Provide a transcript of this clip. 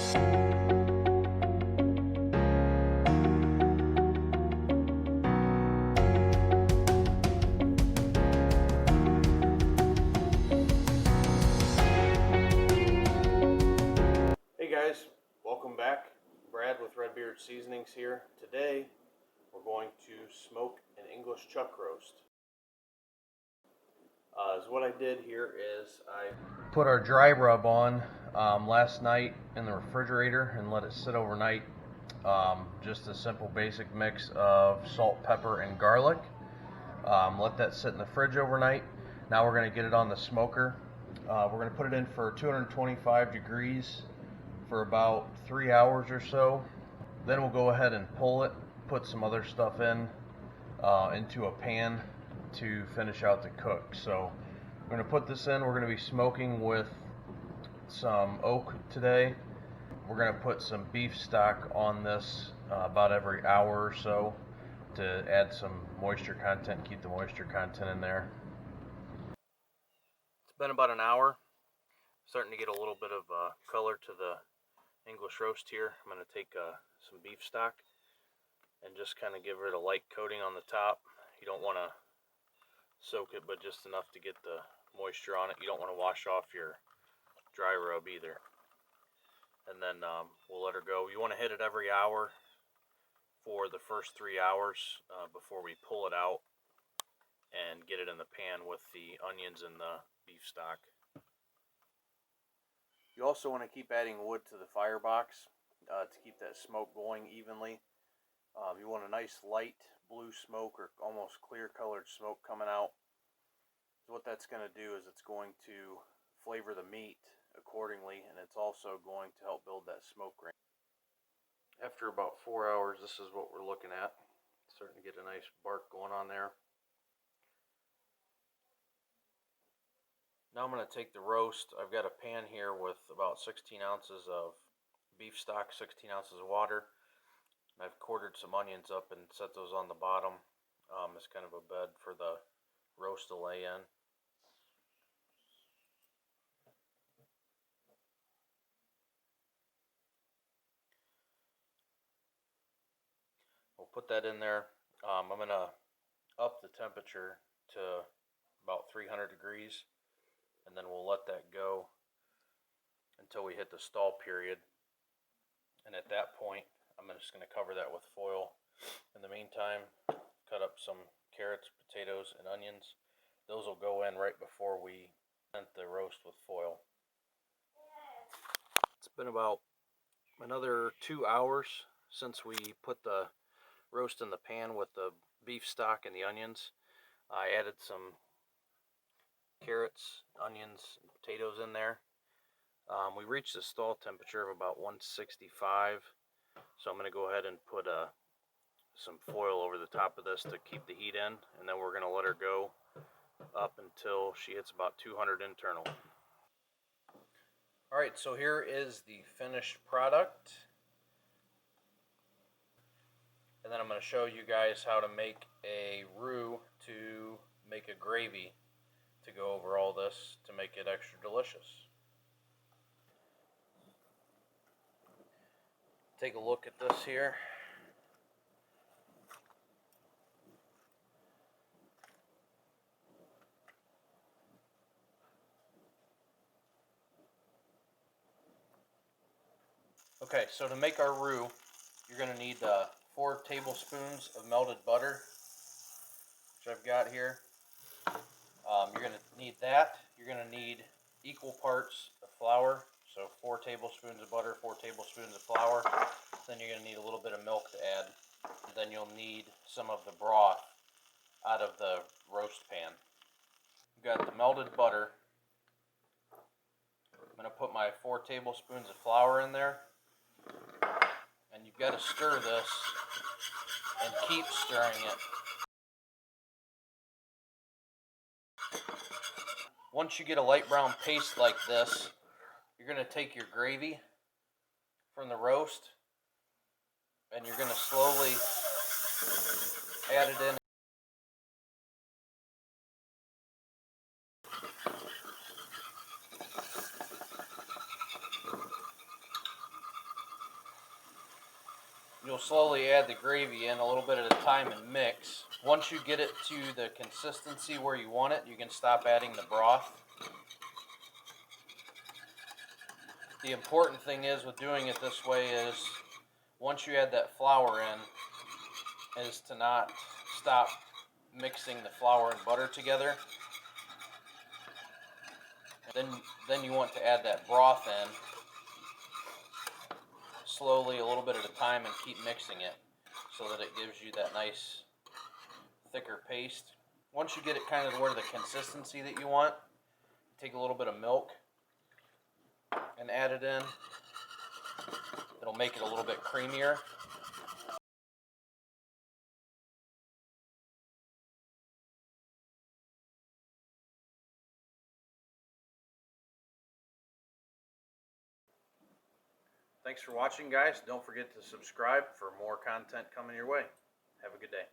Hey guys, welcome back. Brad with Redbeard Seasonings here. Today we're going to smoke an English chuck roast. So what I did here is I put our dry rub on last night in the refrigerator and let it sit overnight. Just a simple basic mix of salt, pepper, and garlic. Let that sit in the fridge overnight. Now we're going to get it on the smoker. We're going to put it in for 225 degrees for about 3 hours or so. Then we'll go ahead and pull it, put some other stuff in into a pan to finish out the cook. So we're going to put this in. We're going to be smoking with some oak today. We're going to put some beef stock on this about every hour or so to add some moisture content, keep the moisture content in there. It's been about an hour. Starting to get a little bit of color to the English roast here. I'm going to take some beef stock and just kind of give it a light coating on the top. You don't want to soak it, but just enough to get the moisture on it. You don't want to wash off your dry rub either. And then we'll let her go. You want to hit it every hour for the first 3 hours before we pull it out and get it in the pan with the onions and the beef stock. You also want to keep adding wood to the firebox to keep that smoke going evenly. You want a nice light blue smoke or almost clear colored smoke coming out. So what that's going to do is it's going to flavor the meat accordingly, and it's also going to help build that smoke ring. After about 4 hours, this is what we're looking at. Starting to get a nice bark going on there. Now I'm going to take the roast. I've got a pan here with about 16 ounces of beef stock, 16 ounces of water. I've quartered some onions up and set those on the bottom as kind of a bed for the roast to lay in. We'll put that in there. I'm going to up the temperature to about 300 degrees. And then we'll let that go until we hit the stall period. And at that point, I'm just going to cover that with foil. In the meantime, cut up some carrots, potatoes, and onions. Those will go in right before we vent the roast with foil. It's been about another 2 hours since we put the roast in the pan with the beef stock and the onions. I added some carrots, onions, and potatoes in there. We reached a stall temperature of about 165, so I'm going to go ahead and put some foil over the top of this to keep the heat in, and then we're going to let her go up until she hits about 200 internal. Alright, so here is the finished product, and then I'm going to show you guys how to make a roux to make a gravy to go over all this to make it extra delicious. Take a look at this here. Okay, so to make our roux, you're going to need 4 tablespoons of melted butter, which I've got here. You're going to need that. You're going to need equal parts of flour, so 4 tablespoons of butter, 4 tablespoons of flour. Then you're going to need a little bit of milk to add. And then you'll need some of the broth out of the roast pan. You've got the melted butter. I'm going to put my 4 tablespoons of flour in there. And you've got to stir this and keep stirring it. Once you get a light brown paste like this, you're going to take your gravy from the roast and you're going to slowly add it in. You'll slowly add the gravy in a little bit at a time and mix. Once you get it to the consistency where you want it, you can stop adding the broth. The important thing is with doing it this way is once you add that flour in, is to not stop mixing the flour and butter together. Then you want to add that broth in slowly, a little bit at a time, and keep mixing it so that it gives you that nice thicker paste. Once you get it kind of where the consistency that you want, take a little bit of milk and add it in. It'll make it a little bit creamier. Thanks for watching, guys. Don't forget to subscribe for more content coming your way. Have a good day.